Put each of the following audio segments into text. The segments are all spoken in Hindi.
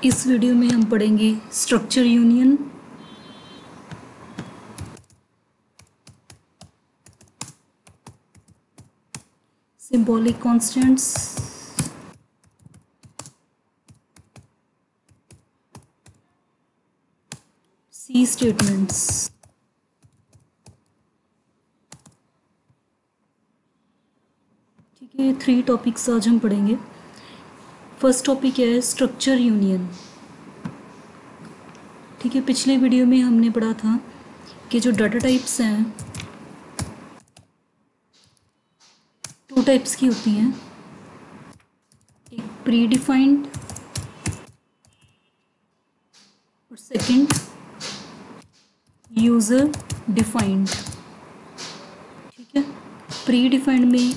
इस वीडियो में हम पढ़ेंगे स्ट्रक्चर यूनियन, सिंबॉलिक कॉन्स्टेंट्स, सी स्टेटमेंट्स। ठीक है, 3 टॉपिक्स आज हम पढ़ेंगे। फर्स्ट टॉपिक है स्ट्रक्चर यूनियन। ठीक है, पिछले वीडियो में हमने पढ़ा था कि जो डाटा टाइप्स हैं 2 टाइप्स की होती हैं, एक प्री डिफाइंड और सेकंड यूज़र डिफाइंड। ठीक है, प्री डिफाइंड में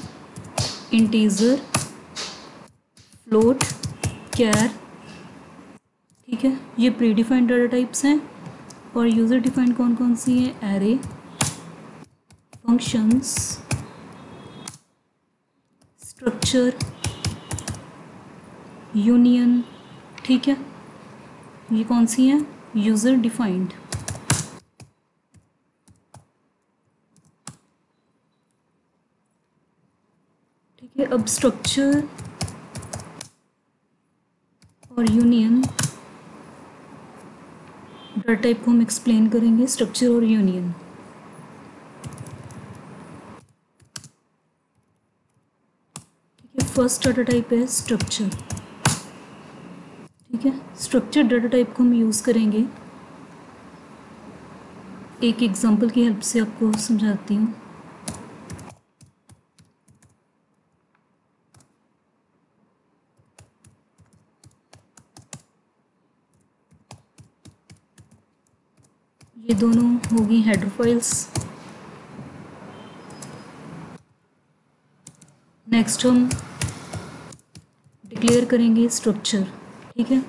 इंटीजर, फ्लोट, कैर। ठीक है, ये प्री डिफाइंड डाटा टाइप्स हैं। और यूज़र डिफाइंड कौन कौन सी हैं? Array, functions, structure, union. ठीक है, ये कौन सी हैं? User defined. ठीक है, अब स्ट्रक्चर और यूनियन डाटा टाइप को हम एक्सप्लेन करेंगे। स्ट्रक्चर और यूनियन। ठीक है, फर्स्ट डाटा टाइप है स्ट्रक्चर। ठीक है, स्ट्रक्चर डाटा टाइप को हम यूज़ करेंगे। एक एग्जांपल की हेल्प से आपको समझाती हूँ। ये दोनों होगी हेडर फाइल्स। नेक्स्ट हम डिक्लेयर करेंगे स्ट्रक्चर। ठीक है,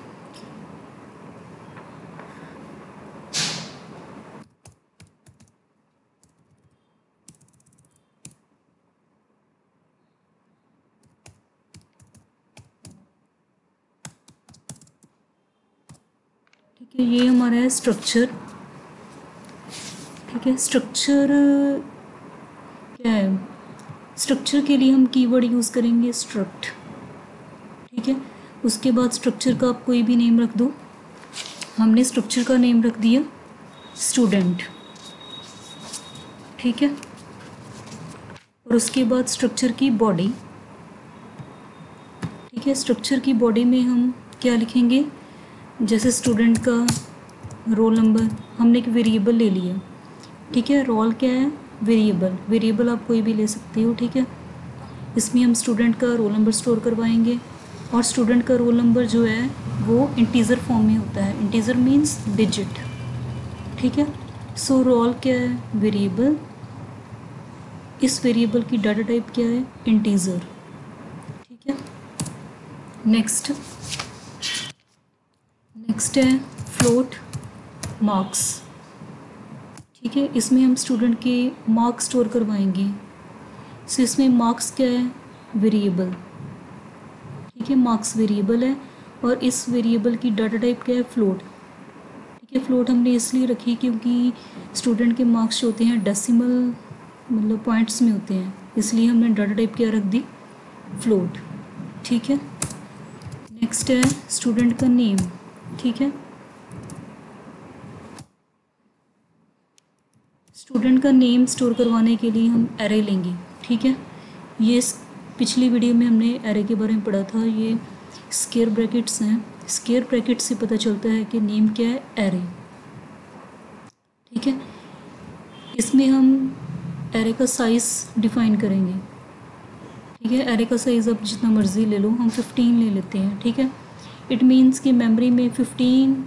ठीक है, ये हमारा है स्ट्रक्चर। ठीक है, स्ट्रक्चर क्या है? स्ट्रक्चर के लिए हम कीवर्ड यूज़ करेंगे स्ट्रक्ट। ठीक है, उसके बाद स्ट्रक्चर का आप कोई भी नेम रख दो। हमने स्ट्रक्चर का नेम रख दिया स्टूडेंट। ठीक है, और उसके बाद स्ट्रक्चर की बॉडी। ठीक है, स्ट्रक्चर की बॉडी में हम क्या लिखेंगे? जैसे स्टूडेंट का रोल नंबर, हमने एक वेरिएबल ले लिया। ठीक है, रोल क्या है? वेरिएबल। वेरिएबल आप कोई भी ले सकते हो। ठीक है, इसमें हम स्टूडेंट का रोल नंबर स्टोर करवाएंगे। और स्टूडेंट का रोल नंबर जो है वो इंटीजर फॉर्म में होता है। Integer means digit. ठीक है, सो रोल क्या है? वेरिएबल। इस वेरिएबल की डाटा टाइप क्या है? इंटीजर। ठीक है, नेक्स्ट है फ्लोट मार्क्स। ठीक है, इसमें हम स्टूडेंट के मार्क्स स्टोर करवाएंगे। सो इसमें मार्क्स क्या है? वेरिएबल। ठीक है, मार्क्स वेरिएबल है और इस वेरिएबल की डाटा टाइप क्या है? फ्लोट। ठीक है, फ्लोट हमने इसलिए रखी क्योंकि स्टूडेंट के मार्क्स जो होते हैं डेसिमल मतलब पॉइंट्स में होते हैं, इसलिए हमने डाटा टाइप क्या रख दी? फ्लोट। ठीक है, नेक्स्ट है स्टूडेंट का नेम। ठीक है, स्टूडेंट का नेम स्टोर करवाने के लिए हम एरे लेंगे। ठीक है, ये पिछली वीडियो में हमने एरे के बारे में पढ़ा था। ये स्क्वायर ब्रैकेट्स हैं। स्क्वायर ब्रैकेट से पता चलता है कि नेम क्या है? एरे। ठीक है, इसमें हम एरे का साइज़ डिफाइन करेंगे। ठीक है, एरे का साइज़ आप जितना मर्ज़ी ले लो, हम 15 ले लेते हैं। ठीक है, इट मीन्स कि मेमोरी में 15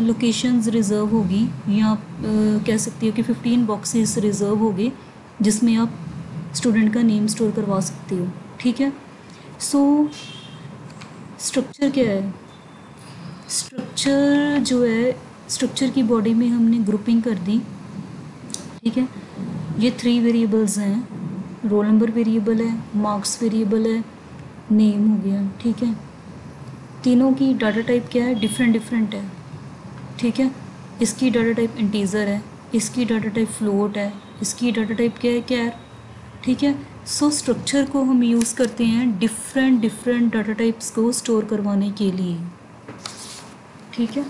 लोकेशंस रिज़र्व होगी, या आप कह सकती हो कि 15 बॉक्सेस रिज़र्व होंगे जिसमें आप स्टूडेंट का नेम स्टोर करवा सकते हो। ठीक है, सो स्ट्रक्चर क्या है? स्ट्रक्चर जो है, स्ट्रक्चर की बॉडी में हमने ग्रुपिंग कर दी। ठीक है, ये 3 वेरिएबल्स हैं। रोल नंबर वेरिएबल है, मार्क्स वेरिएबल है, नेम हो गया। ठीक है, तीनों की डाटा टाइप क्या है, डिफरेंट डिफरेंट है, ठीक है। इसकी डाटा टाइप इंटीजर है, इसकी डाटा टाइप फ्लोट है, इसकी डाटा टाइप क्या है, कैर, ठीक है। सो स्ट्रक्चर को हम यूज़ करते हैं डिफरेंट डिफरेंट डाटा टाइप्स को स्टोर करवाने के लिए, ठीक है।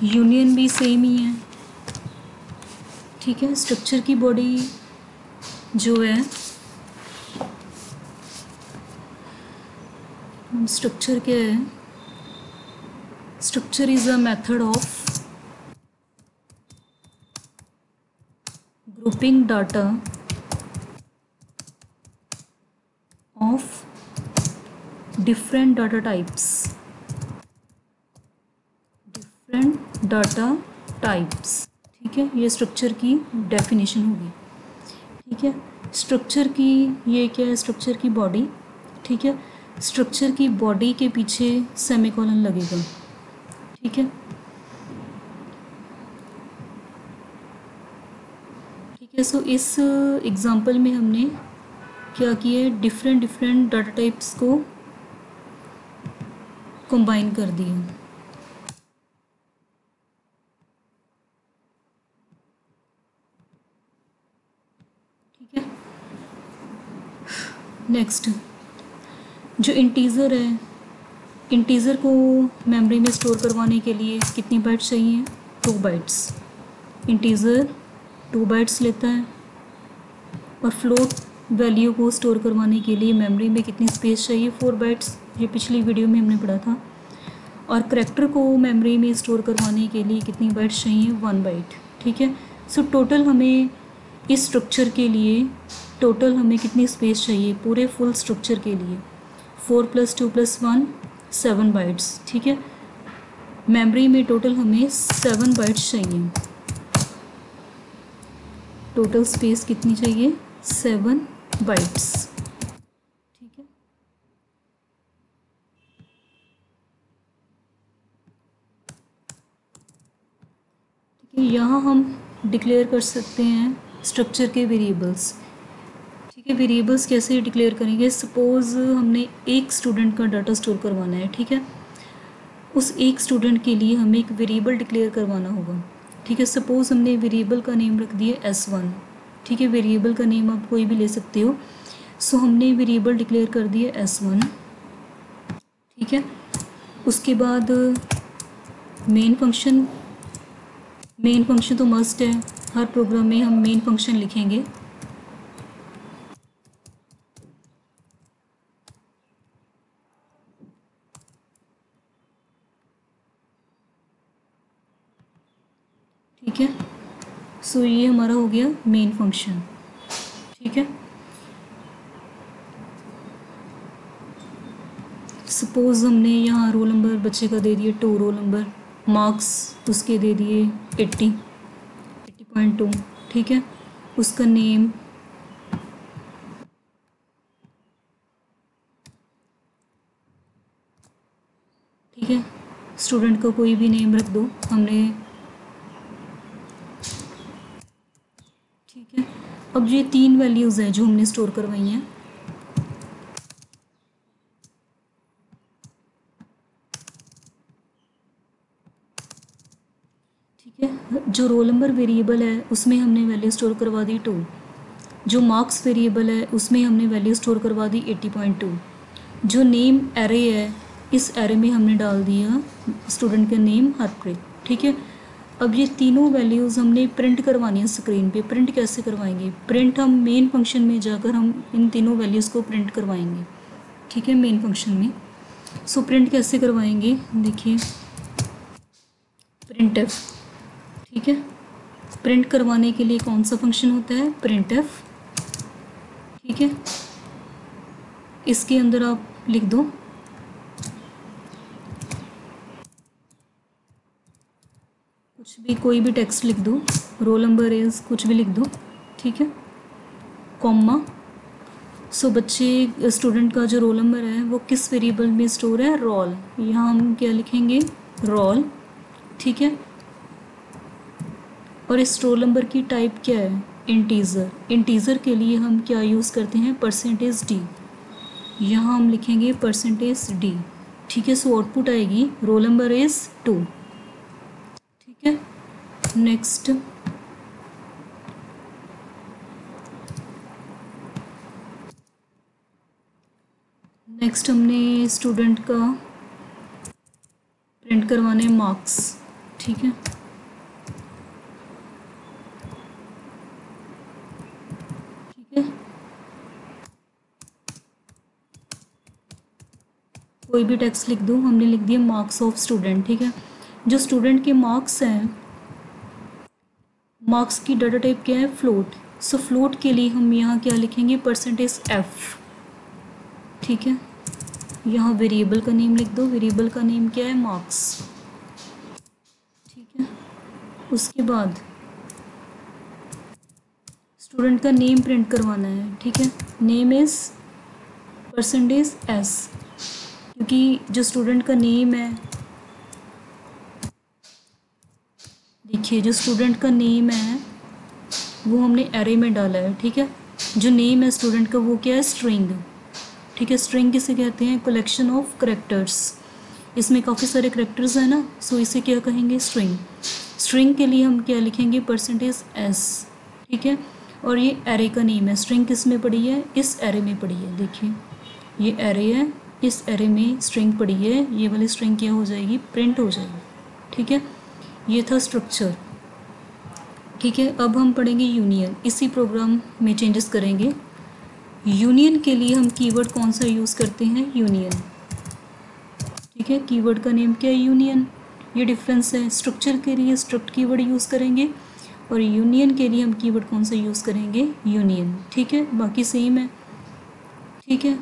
यूनियन भी सेम ही है, ठीक है। स्ट्रक्चर की बॉडी जो है, स्ट्रक्चर क्या है, structure is a method of grouping data of different data types, different data types, ठीक है। ये स्ट्रक्चर की डेफिनेशन होगी, ठीक है। स्ट्रक्चर की ये क्या है, स्ट्रक्चर की बॉडी, ठीक है। स्ट्रक्चर की बॉडी के पीछे सेमीकोलन लगेगा, ठीक है, ठीक है। सो इस एग्जांपल में हमने क्या किया है, डिफरेंट डिफरेंट डाटा टाइप्स को कंबाइन कर दिया, ठीक है। नेक्स्ट जो इंटीज़र है, इंटीज़र को मेमोरी में स्टोर करवाने के लिए कितनी बाइट्स चाहिए, 2 बाइट्स। इंटीज़र 2 बाइट्स लेता है, और फ्लोट वैल्यू को स्टोर करवाने के लिए मेमोरी में कितनी स्पेस चाहिए, 4 बाइट्स, ये पिछली वीडियो में हमने पढ़ा था। और करैक्टर को मेमोरी में स्टोर करवाने के लिए कितनी बाइट्स चाहिए, 1 बाइट, ठीक है। सो टोटल हमें इस स्ट्रक्चर के लिए टोटल हमें कितनी स्पेस चाहिए, पूरे फुल स्ट्रक्चर के लिए 4 + 2 + 1 7 बाइट्स, ठीक है। मेमोरी में टोटल हमें 7 बाइट्स चाहिए, टोटल स्पेस कितनी चाहिए, 7 बाइट्स, ठीक है। ठीक है, यहाँ हम डिक्लेयर कर सकते हैं स्ट्रक्चर के वेरिएबल्स, ठीक है। वेरिएबल्स कैसे डिक्लेयर करेंगे, सपोज़ हमने एक स्टूडेंट का डाटा स्टोर करवाना है, ठीक है। उस एक स्टूडेंट के लिए हमें एक वेरिएबल डिक्लेयर करवाना होगा, ठीक है। सपोज़ हमने वेरिएबल का नेम रख दिया S1, ठीक है। वेरिएबल का नेम आप कोई भी ले सकते हो। सो हमने वेरिएबल डिक्लेयर कर दिया S1, ठीक है। उसके बाद मेन फंक्शन, मेन फंक्शन तो मस्ट है, हर प्रोग्राम में हम मेन फंक्शन लिखेंगे, ठीक है। सो ये हमारा हो गया मेन फंक्शन, ठीक है। सपोज़ हमने यहाँ रोल नंबर बच्चे का दे दिए 2 रोल नंबर, मार्क्स उसके दे दिए 80.2, ठीक है। उसका नेम, ठीक है, स्टूडेंट का कोई भी नेम रख दो हमने, ठीक है। अब ये 3 वैल्यूज़ हैं जो हमने स्टोर करवाई हैं, ठीक है। जो रोल नंबर वेरिएबल है उसमें हमने वैल्यू स्टोर करवा दी 2, जो मार्क्स वेरिएबल है उसमें हमने वैल्यू स्टोर करवा दी 80.2, जो नेम एरे है इस एरे में हमने डाल दिया स्टूडेंट का नेम हरप्रीत, ठीक है। अब ये तीनों वैल्यूज़ हमने प्रिंट करवानी है स्क्रीन पे। प्रिंट कैसे करवाएंगे, प्रिंट हम मेन फंक्शन में जाकर हम इन तीनों वैल्यूज़ को प्रिंट करवाएंगे, ठीक है, मेन फंक्शन में। सो प्रिंट कैसे करवाएंगे, देखिए printf, ठीक है। प्रिंट करवाने के लिए कौन सा फंक्शन होता है, printf, ठीक है। इसके अंदर आप लिख दो कुछ भी, कोई भी टेक्स्ट लिख दो, रोल नंबर इज कुछ भी लिख दो, ठीक है, कॉमा। सो बच्चे स्टूडेंट का जो रोल नंबर है वो किस वेरिएबल में स्टोर है, रोल, यहाँ हम क्या लिखेंगे, रोल, ठीक है। और इस रोल नंबर की टाइप क्या है, इंटीज़र, इंटीज़र के लिए हम क्या यूज़ करते हैं, परसेंटेज डी। यहाँ हम लिखेंगे परसेंटेज डी, ठीक है। सो आउटपुट आएगी रोल नंबर इज़ 2, ठीक है। नेक्स्ट हमने स्टूडेंट का प्रिंट करवाने मार्क्स, ठीक है। ठीक है, कोई भी टेक्स्ट लिख दो, हमने लिख दिया मार्क्स ऑफ स्टूडेंट, ठीक है। जो स्टूडेंट के मार्क्स हैं, मार्क्स की डाटा टाइप क्या है, फ्लोट। सो फ्लोट के लिए हम यहाँ क्या लिखेंगे, परसेंटेज एफ, ठीक है। यहाँ वेरिएबल का नेम लिख दो, वेरिएबल का नेम क्या है, मार्क्स, ठीक है। उसके बाद स्टूडेंट का नेम प्रिंट करवाना है, ठीक है। नेम इज़ परसेंटेज एस, क्योंकि जो स्टूडेंट का नेम है, देखिए जो स्टूडेंट का नेम है वो हमने एरे में डाला है, ठीक है। जो नेम है स्टूडेंट का वो क्या है, स्ट्रिंग, ठीक है। स्ट्रिंग किसे कहते हैं, कलेक्शन ऑफ करेक्टर्स। इसमें काफ़ी सारे करेक्टर्स हैं ना, सो इसे क्या कहेंगे, स्ट्रिंग। स्ट्रिंग के लिए हम क्या लिखेंगे, परसेंटेज एस, ठीक है। और ये एरे का नेम है, स्ट्रिंग किस में पड़ी है, इस एरे में पड़ी है। देखिए ये एरे है, इस एरे में स्ट्रिंग पड़ी है, ये वाली स्ट्रिंग क्या हो जाएगी, प्रिंट हो जाएगी, ठीक है। ये था स्ट्रक्चर, ठीक है। अब हम पढ़ेंगे यूनियन, इसी प्रोग्राम में चेंजेस करेंगे। यूनियन के लिए हम कीवर्ड कौन सा यूज़ करते हैं, यूनियन, ठीक है। कीवर्ड का नेम क्या है, यूनियन। ये डिफरेंस है, स्ट्रक्चर के लिए स्ट्रक्ट कीवर्ड यूज़ करेंगे और यूनियन के लिए हम कीवर्ड कौन सा यूज़ करेंगे, यूनियन, ठीक है। बाकी सेम है, ठीक है।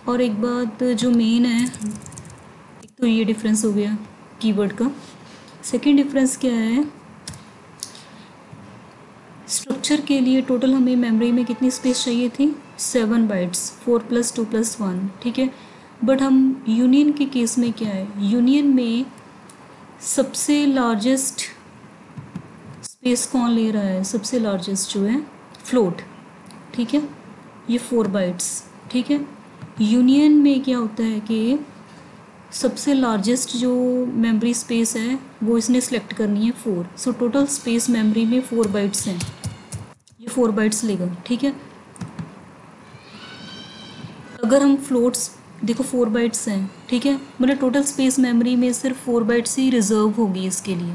और एक बात जो मेन है, एक तो ये डिफरेंस हो गया कीवर्ड का। सेकंड डिफरेंस क्या है, स्ट्रक्चर के लिए टोटल हमें मेमोरी में कितनी स्पेस चाहिए थी, 7 बाइट्स, 4 + 2 + 1, ठीक है। बट हम यूनियन के केस में क्या है, यूनियन में सबसे लार्जेस्ट स्पेस कौन ले रहा है, सबसे लार्जेस्ट जो है फ्लोट, ठीक है। ये 4 बाइट्स, ठीक है। यूनियन में क्या होता है कि सबसे लार्जेस्ट जो मेमोरी स्पेस है वो इसने सेलेक्ट करनी है 4। सो टोटल स्पेस मेमोरी में 4 बाइट्स हैं, ये 4 बाइट्स लेगा, ठीक है। अगर हम फ्लोट्स, देखो 4 बाइट्स हैं, ठीक है, मतलब टोटल स्पेस मेमोरी में सिर्फ 4 बाइट्स ही रिजर्व होगी इसके लिए,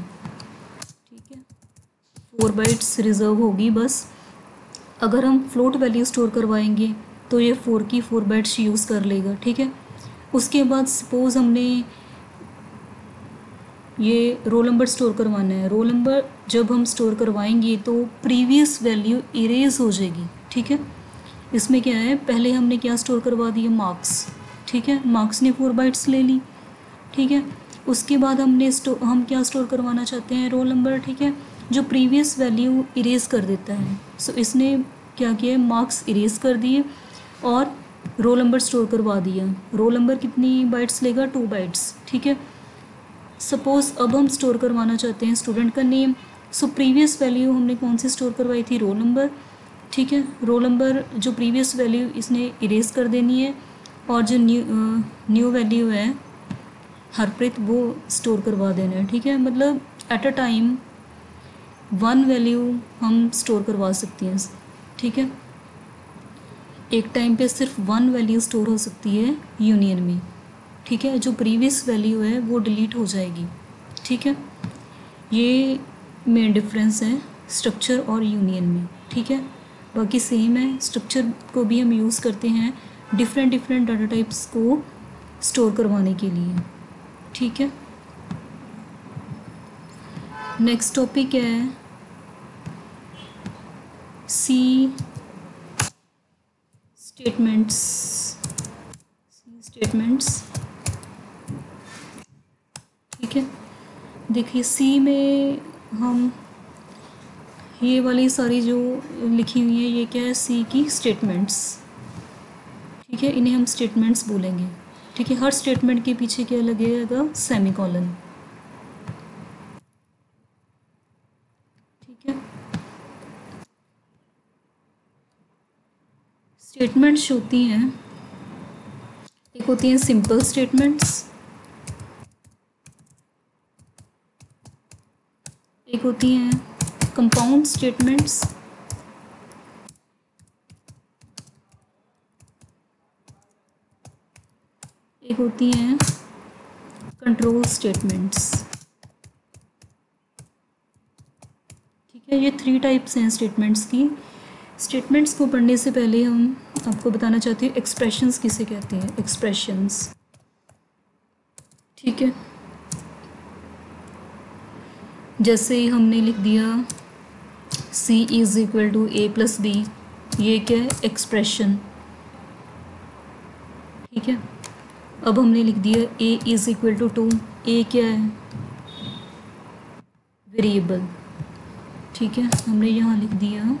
ठीक है। 4 बाइट्स रिजर्व होगी बस। अगर हम फ्लोट वैल्यू स्टोर करवाएंगे तो ये 4 की 4 बाइट्स यूज़ कर लेगा, ठीक है। उसके बाद सपोज़ हमने ये रोल नंबर स्टोर करवाना है, रोल नंबर जब हम स्टोर करवाएंगे तो प्रीवियस वैल्यू इरेज हो जाएगी, ठीक है। इसमें क्या है, पहले हमने क्या स्टोर करवा दिया, मार्क्स, ठीक है। मार्क्स ने 4 बाइट्स ले ली, ठीक है। उसके बाद हम क्या स्टोर करवाना चाहते हैं, रोल नंबर, ठीक है, जो प्रीवियस वैल्यू इरेज कर देता है। सो इसने क्या किया, मार्क्स इरेज कर दिए और रोल नंबर स्टोर करवा दिया। रोल नंबर कितनी बाइट्स लेगा, 2 बाइट्स, ठीक है। सपोज़ अब हम स्टोर करवाना चाहते हैं स्टूडेंट का नेम। सो प्रीवियस वैल्यू हमने कौन सी स्टोर करवाई थी, रोल नंबर, ठीक है। रोल नंबर जो प्रीवियस वैल्यू इसने इरेज कर देनी है और जो न्यू वैल्यू है हरप्रीत वो स्टोर करवा देना है, ठीक है। मतलब एट अ टाइम 1 वैल्यू हम स्टोर करवा सकते हैं, ठीक है। एक टाइम पे सिर्फ 1 वैल्यू स्टोर हो सकती है यूनियन में, ठीक है। जो प्रीवियस वैल्यू है वो डिलीट हो जाएगी, ठीक है। ये मेन डिफरेंस है स्ट्रक्चर और यूनियन में, ठीक है। बाकी सेम है, स्ट्रक्चर को भी हम यूज़ करते हैं डिफरेंट डाटा टाइप्स को स्टोर करवाने के लिए, ठीक है। नेक्स्ट टॉपिक है सी स्टेटमेंट्स, ठीक है। देखिए सी में हम ये वाली सारी जो लिखी हुई है ये क्या है, सी की स्टेटमेंट्स, ठीक है। इन्हें हम स्टेटमेंट्स बोलेंगे, ठीक है। हर स्टेटमेंट के पीछे क्या लगेगा, सेमीकोलन, ठीक है। स्टेटमेंट्स होती हैं, एक होती हैं सिंपल स्टेटमेंट्स, एक होती हैं कंपाउंड स्टेटमेंट्स, एक होती हैं कंट्रोल स्टेटमेंट्स। ठीक है, ये 3 टाइप्स हैं स्टेटमेंट्स की। स्टेटमेंट्स को पढ़ने से पहले हम आपको बताना चाहती हूँ एक्सप्रेशंस किसे कहते हैं, एक्सप्रेशंस। ठीक है, जैसे हमने लिख दिया C is equal to A plus B, ये क्या है, एक्सप्रेशन। ठीक है, अब हमने लिख दिया A is equal to 2, A क्या है, वेरिएबल। ठीक है, हमने यहाँ लिख दिया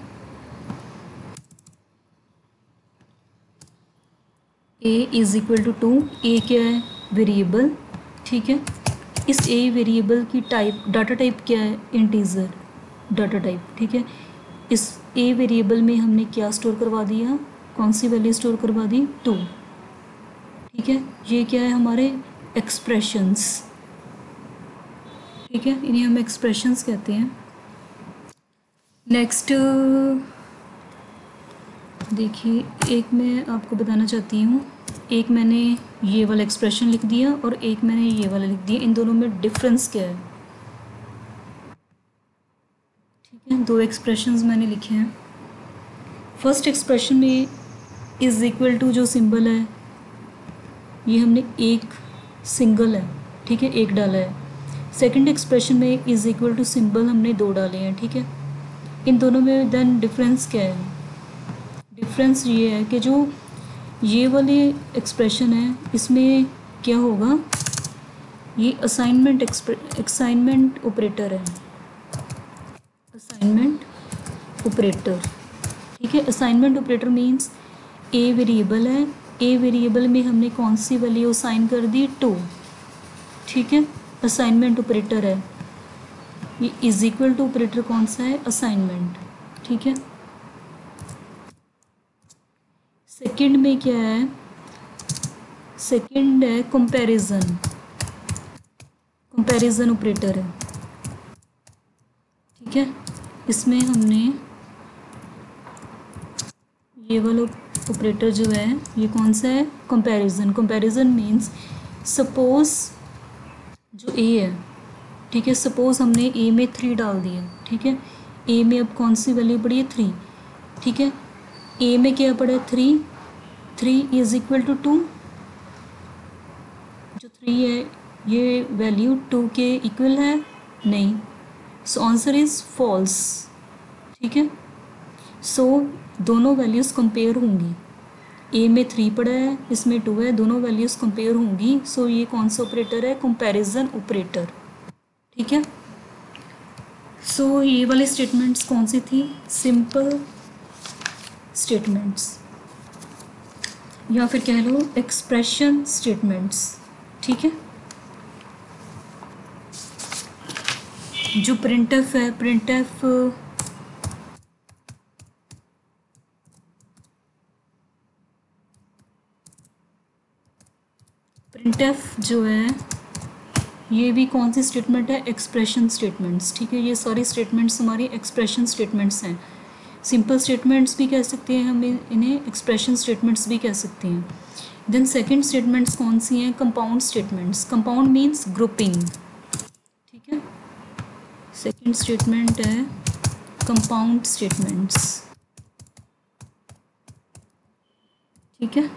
A is equal to 2, A क्या है, वेरिएबल। ठीक है, इस A वेरिएबल की टाइप, डाटा टाइप क्या है, इंटीजर डाटा टाइप। ठीक है, इस A वेरिएबल में हमने क्या स्टोर करवा दिया, कौन सी वैल्यू स्टोर करवा दी, 2। ठीक है, ये क्या है, हमारे एक्सप्रेशंस। ठीक है, इन्हें हम एक्सप्रेशंस कहते हैं। नेक्स्ट देखिए, एक मैं आपको बताना चाहती हूँ, एक मैंने ये वाला एक्सप्रेशन लिख दिया और एक मैंने ये वाला लिख दिया, इन दोनों में डिफरेंस क्या है। ठीक है, 2 एक्सप्रेशंस मैंने लिखे हैं। फर्स्ट एक्सप्रेशन में इज़ इक्वल टू जो सिंबल है, ये हमने एक सिंगल है। ठीक है, एक डाला है। सेकंड एक्सप्रेशन में इज़ इक्वल टू सिंबल हमने 2 डाले हैं। ठीक है, इन दोनों में देन डिफरेंस क्या है, डिफरेंस ये है कि जो ये वाले एक्सप्रेशन है इसमें क्या होगा, ये असाइनमेंट ऑपरेटर है, असाइनमेंट ऑपरेटर। ठीक है, assignment operator means a variable है, ए वेरिएबल में हमने कौन सी वैल्यू असाइन कर दी, 2। ठीक है, असाइनमेंट ऑपरेटर है। ये इज इक्वल टू ऑपरेटर कौन सा है, असाइनमेंट। ठीक है, सेकंड में क्या है, सेकंड है कंपैरिजन, कंपैरिजन ऑपरेटर है। ठीक है, इसमें हमने ये वाला ऑपरेटर जो है ये कौन सा है, कंपैरिजन। कंपैरिजन मीन्स सपोज जो ए है, ठीक है, सपोज हमने ए में 3 डाल दिया। ठीक है, ए में अब कौन सी वैल्यू पड़ी है, 3। ठीक है, ए में क्या पड़ा है, 3 इज इक्वल टू 2। जो 3 है ये वैल्यू 2 के इक्वल है, नहीं, सो आंसर इज फॉल्स। ठीक है, सो दोनों वैल्यूज़ कंपेयर होंगी, ए में 3 पड़ा है, इसमें 2 है, दोनों वैल्यूज़ कंपेयर होंगी। सो ये कौन सा ऑपरेटर है, कंपैरिजन ऑपरेटर। ठीक है, सो ये वाली स्टेटमेंट्स कौन सी थी, सिंपल स्टेटमेंट्स या फिर कह लो एक्सप्रेशन स्टेटमेंट्स। ठीक है, जो प्रिंटफ है, प्रिंटफ जो है ये भी कौन सी स्टेटमेंट है, एक्सप्रेशन स्टेटमेंट्स। ठीक है, ये सारी स्टेटमेंट्स हमारी एक्सप्रेशन स्टेटमेंट्स हैं। सिंपल स्टेटमेंट्स भी कह सकते हैं हम इन्हें, एक्सप्रेशन स्टेटमेंट्स भी कह सकते हैं। देन सेकंड स्टेटमेंट्स कौन सी हैं, compound statements. Compound means grouping. ठीक है, सेकंड स्टेटमेंट है कंपाउंड स्टेटमेंट्स। ठीक है,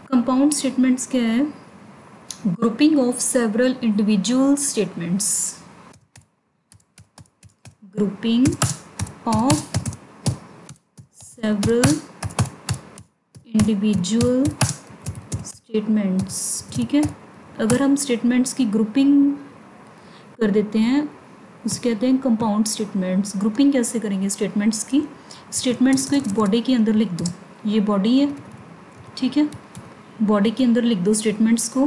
कंपाउंड स्टेटमेंट्स क्या है, grouping of several individual statements, grouping of several individual statements. ठीक है, अगर हम स्टेटमेंट्स की ग्रुपिंग कर देते हैं उसे कहते हैं कंपाउंड स्टेटमेंट्स। ग्रुपिंग कैसे करेंगे स्टेटमेंट्स की, स्टेटमेंट्स को एक बॉडी के अंदर लिख दो, ये बॉडी है। ठीक है, बॉडी के अंदर लिख दो स्टेटमेंट्स को,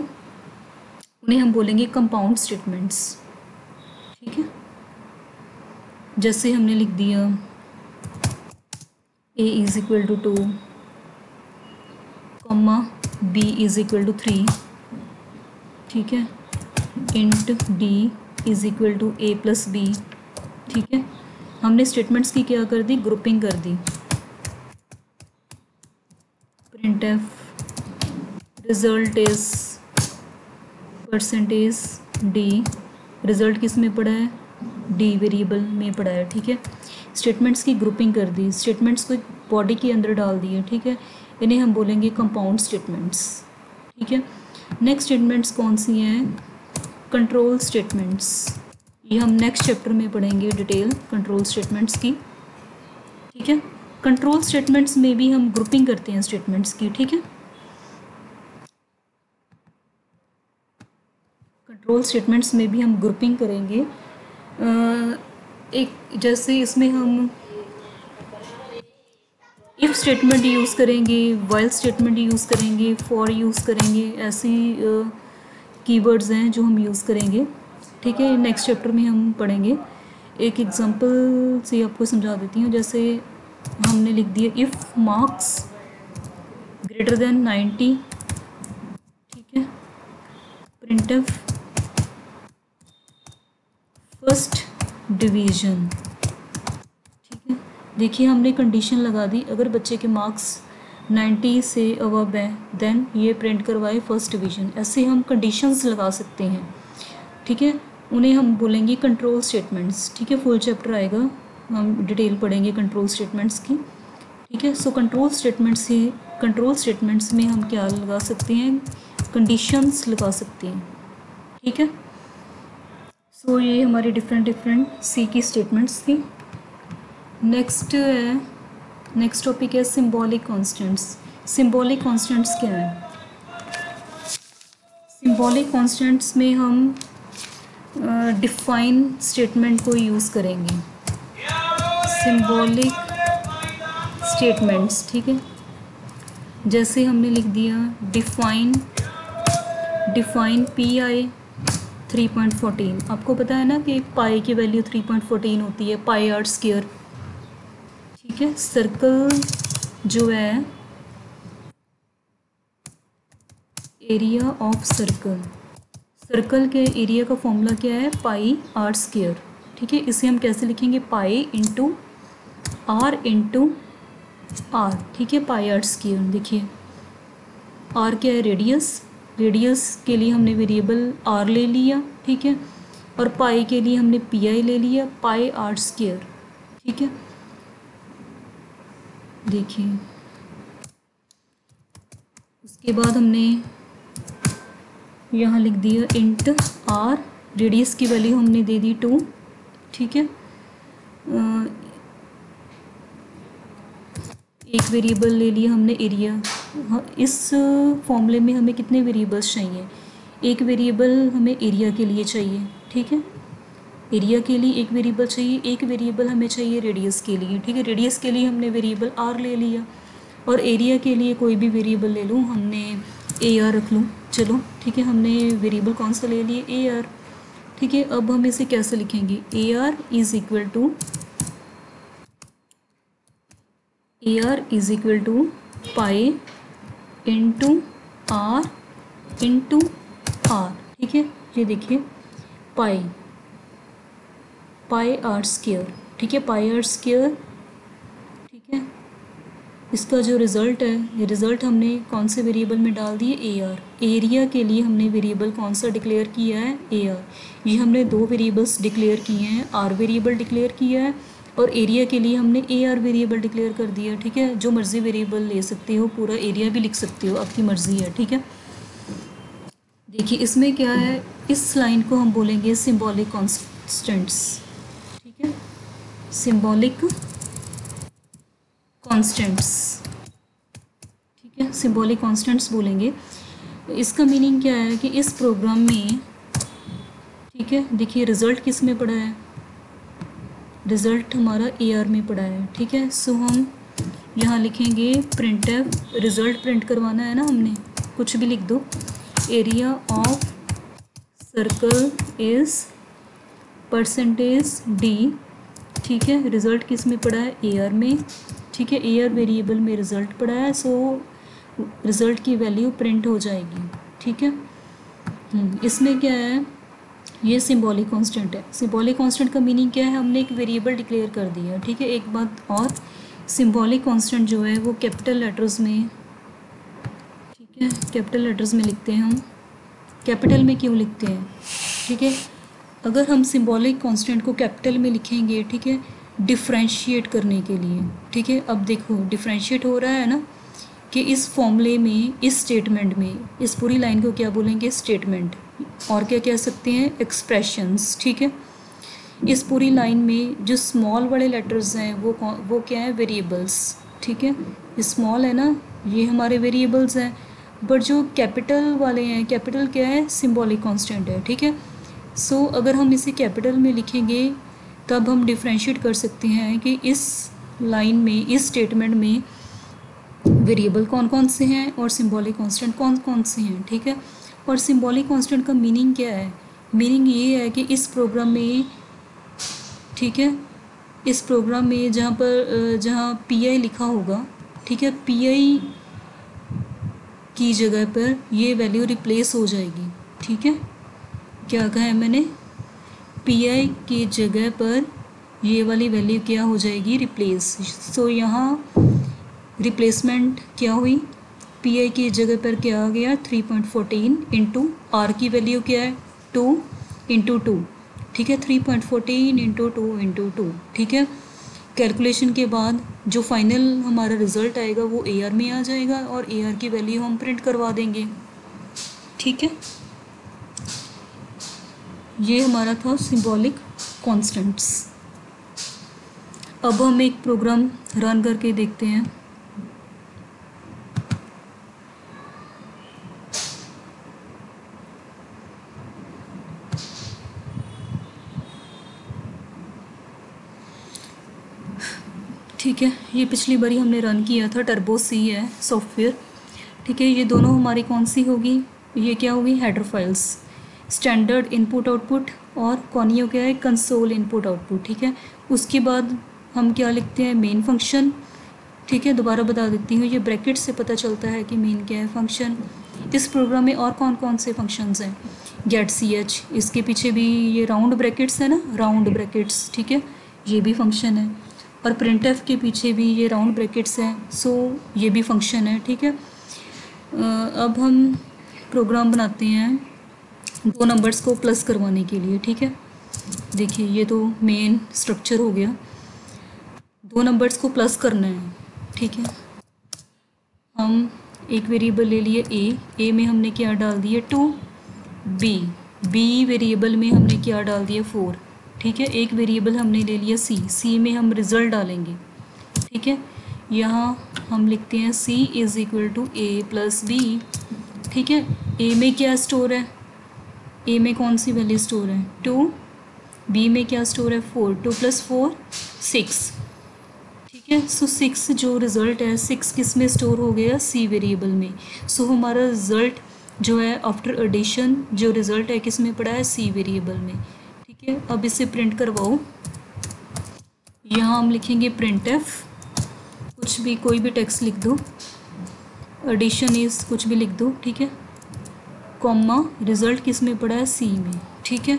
उन्हें हम बोलेंगे कंपाउंड स्टेटमेंट्स। ठीक है, जैसे हमने लिख दिया a is equal to 2, comma b is equal to 3, ठीक है, int d is equal to a plus b, ठीक है। हमने स्टेटमेंट्स की क्या कर दी, ग्रुपिंग कर दी। Print f result is percentage d, result किस में पड़ा है, डी वेरिएबल में पड़ा है, ठीक है। स्टेटमेंट्स की ग्रुपिंग कर दी, स्टेटमेंट्स को बॉडी के अंदर डाल दिए, ठीक है। इन्हें हम बोलेंगे कंपाउंड स्टेटमेंट्स, ठीक है। नेक्स्ट स्टेटमेंट्स कौन सी हैं, कंट्रोल स्टेटमेंट्स। ये हम नेक्स्ट चैप्टर में पढ़ेंगे डिटेल कंट्रोल स्टेटमेंट्स की, ठीक है। कंट्रोल स्टेटमेंट्स में भी हम ग्रुपिंग करते हैं स्टेटमेंट्स की, ठीक है। कंट्रोल स्टेटमेंट्स में भी हम ग्रुपिंग करेंगे। एक जैसे इसमें हम इफ़ स्टेटमेंट यूज़ करेंगे, वाइल स्टेटमेंट यूज़ करेंगे, फॉर यूज़ करेंगे, ऐसी कीवर्ड्स हैं जो हम यूज़ करेंगे, ठीक है। नेक्स्ट चैप्टर में हम पढ़ेंगे। एक एग्जांपल से आपको समझा देती हूँ। जैसे हमने लिख दिया इफ़ मार्क्स ग्रेटर देन 90, ठीक है, प्रिंटफ फर्स्ट डिवीज़न, ठीक है। देखिए हमने कंडीशन लगा दी, अगर बच्चे के मार्क्स 90 से अबव है देन ये प्रिंट करवाए फर्स्ट डिवीज़न। ऐसे हम कंडीशंस लगा सकते हैं, ठीक है। उन्हें हम बोलेंगे कंट्रोल स्टेटमेंट्स, ठीक है। फुल चैप्टर आएगा, हम डिटेल पढ़ेंगे कंट्रोल स्टेटमेंट्स की, ठीक है। सो कंट्रोल स्टेटमेंट्स में हम क्या लगा सकते हैं, कंडीशंस लगा सकते हैं, ठीक है। सो ये हमारी डिफरेंट सी की स्टेटमेंट्स थी। नेक्स्ट टॉपिक है सिंबॉलिक कॉन्स्टेंट्स। सिंबॉलिक कॉन्स्टेंट्स क्या है, सिंबॉलिक कॉन्स्टेंट्स में हम डिफाइन स्टेटमेंट को यूज़ करेंगे, सिंबॉलिक स्टेटमेंट्स, ठीक है। जैसे हमने लिख दिया डिफाइन पी आई 3.14। आपको पता है ना कि पाई की वैल्यू 3.14 होती है, पाई आर स्क्वायर, ठीक है। सर्कल जो है एरिया ऑफ सर्कल के एरिया का फॉर्मूला क्या है, पाई आर स्क्वायर, ठीक है। इसे हम कैसे लिखेंगे, पाई इंटू आर, ठीक है, पाई आर स्क्वायर। देखिए आर क्या है, रेडियस के लिए हमने वेरिएबल आर ले लिया, ठीक है। और पाई के लिए हमने पी आई ले लिया, पाई आर स्क्वायर, ठीक है। देखिए उसके बाद हमने यहाँ लिख दिया इंट आर, रेडियस की वैल्यू हमने दे दी 2, ठीक है। एक वेरिएबल ले लिया हमने एरिया। इस फॉर्मूले में हमें कितने वेरिएबल्स चाहिए, एक वेरिएबल हमें एरिया के लिए चाहिए, ठीक है। एरिया के लिए एक वेरिएबल चाहिए, एक वेरिएबल हमें चाहिए रेडियस के लिए, ठीक है। रेडियस के लिए हमने वेरिएबल आर ले लिया और एरिया के लिए कोई भी वेरिएबल ले लूँ, हमने ए आर रख लूँ, चलो ठीक है। हमने वेरिएबल कौन सा ले लिए, ए आर, ठीक है। अब हम इसे कैसे लिखेंगे, A R is equal to pi into R, ठीक है। ये देखिए पाई आर स्क्वायर, ठीक है, पाई आर स्क्वायर, ठीक है। इसका जो रिज़ल्ट है, ये रिज़ल्ट हमने कौन से वेरिएबल में डाल दिए, ए आर। एरिया के लिए हमने वेरिएबल कौन सा डिक्लेयर किया है, ए आर। ये हमने दो वेरिएबल्स डिक्लेयर किए हैं, आर वेरिएबल डिक्लेयर किया है और एरिया के लिए हमने ए आर वेरिएबल डिक्लेयर कर दिया, ठीक है। जो मर्ज़ी वेरिएबल ले सकते हो, पूरा एरिया भी लिख सकते हो, आपकी मर्ज़ी है, ठीक है। देखिए इसमें क्या है, इस लाइन को हम बोलेंगे सिंबॉलिक कॉन्स्टेंट्स, ठीक है, सिंबॉलिक कॉन्स्टेंट्स, ठीक है, सिंबॉलिक कॉन्स्टेंट्स बोलेंगे। इसका मीनिंग क्या है कि इस प्रोग्राम में, ठीक है, देखिए रिज़ल्ट किस में पड़ा है, रिज़ल्ट हमारा ए आर में पड़ा है, ठीक है। सो हम यहाँ लिखेंगे प्रिंटफ, रिज़ल्ट प्रिंट करवाना है ना हमने, कुछ भी लिख दो, area of circle is percentage D, ठीक है। रिज़ल्ट किस में पड़ा है, ए आर में, ठीक है, ए आर वेरिएबल में रिज़ल्ट पड़ा है। सो रिज़ल्ट की वैल्यू प्रिंट हो जाएगी। ठीक है। इसमें क्या है, ये सिंबॉलिक कांस्टेंट है। सिंबॉलिक कांस्टेंट का मीनिंग क्या है, हमने एक वेरिएबल डिक्लेयर कर दिया। ठीक है। एक बात और, सिंबॉलिक कांस्टेंट जो है वो कैपिटल लेटर्स में, ठीक है, कैपिटल लेटर्स में लिखते हैं हम। कैपिटल में क्यों लिखते हैं? ठीक है, अगर हम सिंबॉलिक कांस्टेंट को कैपिटल में लिखेंगे, ठीक है, डिफ्रेंशिएट करने के लिए। ठीक है, अब देखो डिफ्रेंशिएट हो रहा है ना, कि इस फॉर्मूले में, इस स्टेटमेंट में, इस पूरी लाइन को क्या बोलेंगे? स्टेटमेंट। और क्या कह सकते हैं? एक्सप्रेशंस। ठीक है, इस पूरी लाइन में जो स्मॉल वाले लेटर्स हैं वो क्या है? वेरिएबल्स। ठीक है, स्मॉल है ना, ये हमारे वेरिएबल्स हैं, बट जो कैपिटल वाले हैं, कैपिटल क्या है? सिंबॉलिक कांस्टेंट है। ठीक है, सो अगर हम इसे कैपिटल में लिखेंगे तब हम डिफ्रेंशिएट कर सकते हैं कि इस लाइन में, इस स्टेटमेंट में वेरिएबल कौन कौन से हैं और सिंबॉलिक कांस्टेंट कौन कौन से हैं। ठीक है, और सिंबॉलिक कांस्टेंट का मीनिंग क्या है? मीनिंग ये है कि इस प्रोग्राम में, ठीक है, इस प्रोग्राम में जहाँ पी लिखा होगा, ठीक है, पी की जगह पर ये वैल्यू रिप्लेस हो जाएगी। ठीक है, क्या कहा है मैंने? पी की जगह पर ये वाली वैल्यू क्या हो जाएगी? रिप्लेस। सो यहाँ रिप्लेसमेंट क्या हुई? पी की जगह पर क्या आ गया? 3.14 इंटू आर की वैल्यू क्या है? 2 इंटू 2। ठीक है, 3.14 इंटू 2 इंटू 2। ठीक है, कैलकुलेशन के बाद जो फाइनल हमारा रिजल्ट आएगा वो AR में आ जाएगा और AR की वैल्यू हम प्रिंट करवा देंगे। ठीक है, ये हमारा था सिंबॉलिक कॉन्स्टेंट्स। अब हम एक प्रोग्राम रन करके देखते हैं। ठीक है, ये पिछली बारी हमने रन किया था, टर्बो सी है सॉफ्टवेयर। ठीक है, ये दोनों हमारी कौन सी होगी? ये क्या होगी? Header files. Standard input output और कौनियो क्या है? Console input output. ठीक है, उसके बाद हम क्या लिखते हैं? Main function. ठीक है, दोबारा बता देती हूँ, ये ब्रैकेट से पता चलता है कि मेन क्या है? फंक्शन। इस प्रोग्राम में और कौन कौन से फंक्शंस हैं? गेट ch, इसके पीछे भी ये राउंड ब्रैकेट्स है ना, राउंड ब्रैकेट्स। ठीक है, ये भी फंक्शन है। और printf के पीछे भी ये राउंड ब्रैकेट्स हैं, सो ये भी फंक्शन है। ठीक है, अब हम प्रोग्राम बनाते हैं 2 नंबर्स को प्लस करवाने के लिए। ठीक है, देखिए ये तो मेन स्ट्रक्चर हो गया, 2 नंबर्स को प्लस करना है। ठीक है, हम एक वेरिएबल ले लिए ए में हमने क्या डाल दिया? 2। बी वेरिएबल में हमने क्या डाल दिया? 4। ठीक है, एक वेरिएबल हमने ले लिया सी में हम रिज़ल्ट डालेंगे। ठीक है, यहाँ हम लिखते हैं C is equal to A plus B। ठीक है, A में क्या स्टोर है? A में कौन सी वैल्यू स्टोर है? 2। B में क्या स्टोर है? 4। 2 + 4 6। ठीक है, सो 6 जो रिज़ल्ट है, 6 किस में स्टोर हो गया? C वेरिएबल में। सो हमारा रिज़ल्ट जो है आफ्टर एडिशन, जो रिज़ल्ट है किस में पड़ा है? C वेरिएबल में। ठीक है, अब इसे प्रिंट करवाओ। यहाँ हम लिखेंगे printf, कुछ भी, कोई भी टेक्स्ट लिख दो, एडिशन इज़ कुछ भी लिख दो। ठीक है, कॉमा, रिज़ल्ट किस में पड़ा है? C में। ठीक है,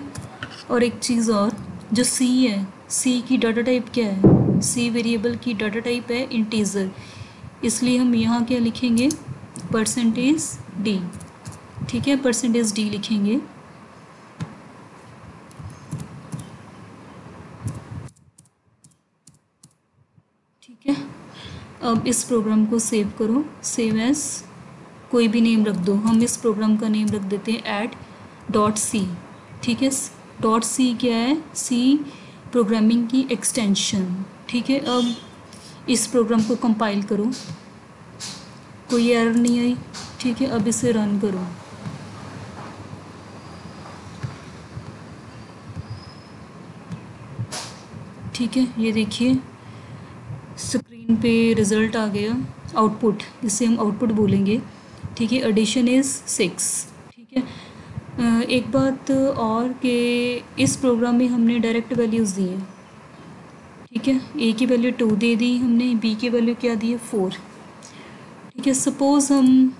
और एक चीज़ और, जो C है, C की डाटा टाइप क्या है? C वेरिएबल की डाटा टाइप है इंटीजर, इसलिए हम यहाँ क्या लिखेंगे? %d। ठीक है, %d लिखेंगे। ठीक है, अब इस प्रोग्राम को सेव करो, सेव एज, कोई भी नेम रख दो। हम इस प्रोग्राम का नेम रख देते हैं add.c। ठीक है, .c क्या है? C प्रोग्रामिंग की एक्सटेंशन। ठीक है, अब इस प्रोग्राम को कंपाइल करो, कोई एरर नहीं आई। ठीक है, अब इसे रन करो। ठीक है, ये देखिए स्क्रीन पे रिज़ल्ट आ गया, आउटपुट, इसे हम आउटपुट बोलेंगे। ठीक है, एडिशन इज़ 6। ठीक है, एक बात और कि इस प्रोग्राम में हमने डायरेक्ट वैल्यूज़ दी हैं। ठीक है, A की वैल्यू 2 दे दी हमने, B की वैल्यू क्या दी है? 4। ठीक ठीक है, सपोज हम,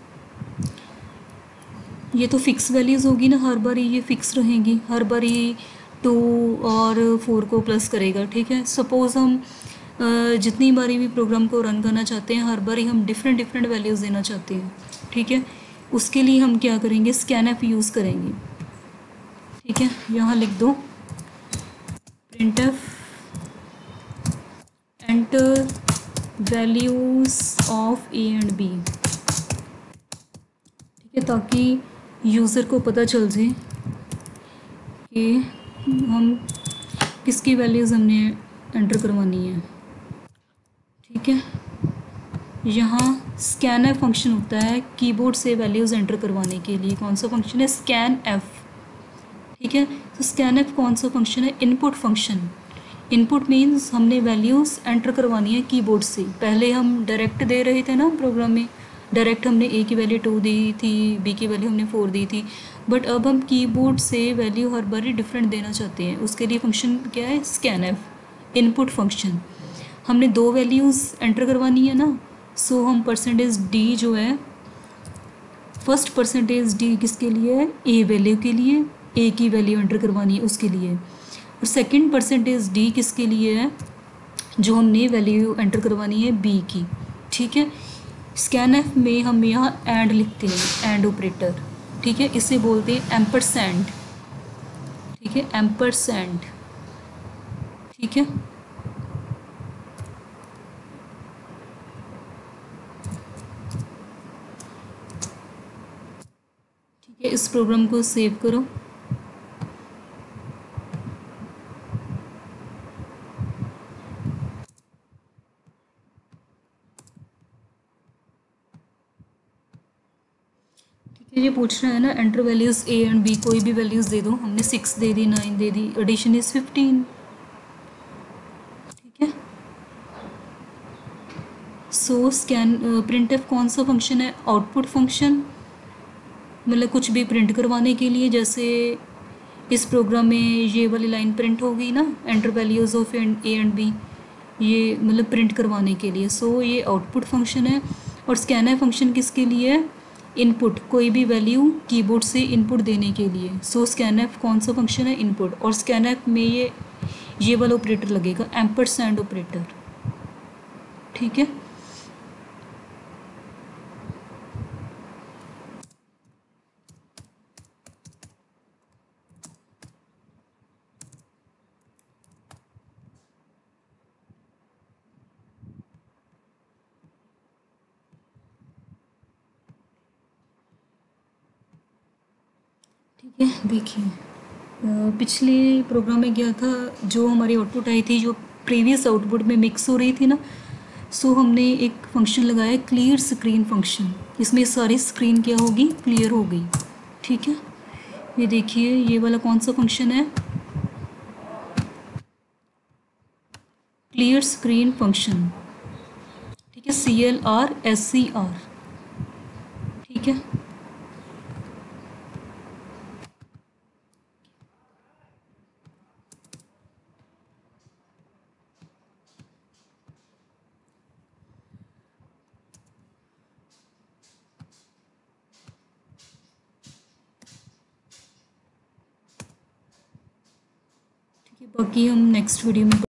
ये तो फिक्स वैल्यूज़ होगी ना, हर बार ये फिक्स रहेंगी, हर बार ये 2 और 4 को प्लस करेगा। ठीक है, सपोज़ हम जितनी बारी भी प्रोग्राम को रन करना चाहते हैं, हर बारी हम डिफरेंट डिफरेंट वैल्यूज़ देना चाहते हैं। ठीक है, उसके लिए हम क्या करेंगे, स्कैनएफ यूज़ करेंगे। ठीक है, यहाँ लिख दो printf enter values of A and B. ठीक है, ताकि यूज़र को पता चल जाए कि हम किसकी वैल्यूज़ हमने एंटर करवानी है। ठीक है, यहाँ स्कैनर फंक्शन होता है कीबोर्ड से वैल्यूज़ एंटर करवाने के लिए। कौन सा फंक्शन है, स्कैन एफ। ठीक है, तो स्कैन एफ कौन सा फंक्शन है, इनपुट फंक्शन। इनपुट मीन्स हमने वैल्यूज़ एंटर करवानी है कीबोर्ड से। पहले हम डायरेक्ट दे रहे थे ना प्रोग्राम में, डायरेक्ट हमने ए की वैल्यू 2 दी थी, बी की वैल्यू हमने 4 दी थी, बट अब हम कीबोर्ड से वैल्यू हर बार डिफरेंट देना चाहते हैं। उसके लिए फंक्शन क्या है, स्कैन एफ, इनपुट फंक्शन। हमने 2 वैल्यूज़ एंटर करवानी है ना, सो हम परसेंटेज डी जो है, फर्स्ट परसेंटेज डी किसके लिए है, ए वैल्यू के लिए, ए की वैल्यू एंटर करवानी है उसके लिए। और सेकंड परसेंटेज डी किसके लिए है, जो हमने वैल्यू एंटर करवानी है बी की। ठीक है, स्कैन एफ में हम यहाँ एंड लिखते हैं, एंड ऑपरेटर। ठीक है, इसे बोलते हैं एम्परसैंड। ठीक है, एम्परसैंड। ठीक है, ठीक है, इस प्रोग्राम को सेव करो। ये पूछ रहा है ना, enter values A and B, कोई भी वैल्यूज़ दे दो। हमने 6 दे दी, 9 दे दी, एडिशन इज़ 15। ठीक है, सो स्कैन प्रिंटफ कौन सा फंक्शन है, आउटपुट फंक्शन, मतलब कुछ भी प्रिंट करवाने के लिए। जैसे इस प्रोग्राम में ये वाली लाइन प्रिंट हो गई ना, enter values of A and B, ये मतलब प्रिंट करवाने के लिए। सो ये आउटपुट फंक्शन है। और स्कैनर फंक्शन किसके लिए है, इनपुट, कोई भी वैल्यू कीबोर्ड से इनपुट देने के लिए। सो स्कैनएफ कौन सा फंक्शन है, इनपुट। और स्कैनएफ में ये वाला ऑपरेटर लगेगा, एम्परसैंड ऑपरेटर। ठीक है, ठीक है। देखिए पिछले प्रोग्राम में गया था, जो हमारी आउटपुट आई थी, जो प्रीवियस आउटपुट में मिक्स हो रही थी ना, सो हमने एक फंक्शन लगाया, क्लियर स्क्रीन फंक्शन। इसमें सारी स्क्रीन क्या होगी, क्लियर हो गई। ठीक है, ये देखिए ये वाला कौन सा फंक्शन है, क्लियर स्क्रीन फंक्शन। ठीक है, CLRSCR। ठीक है, ठीक है, बाकी हम नेक्स्ट वीडियो में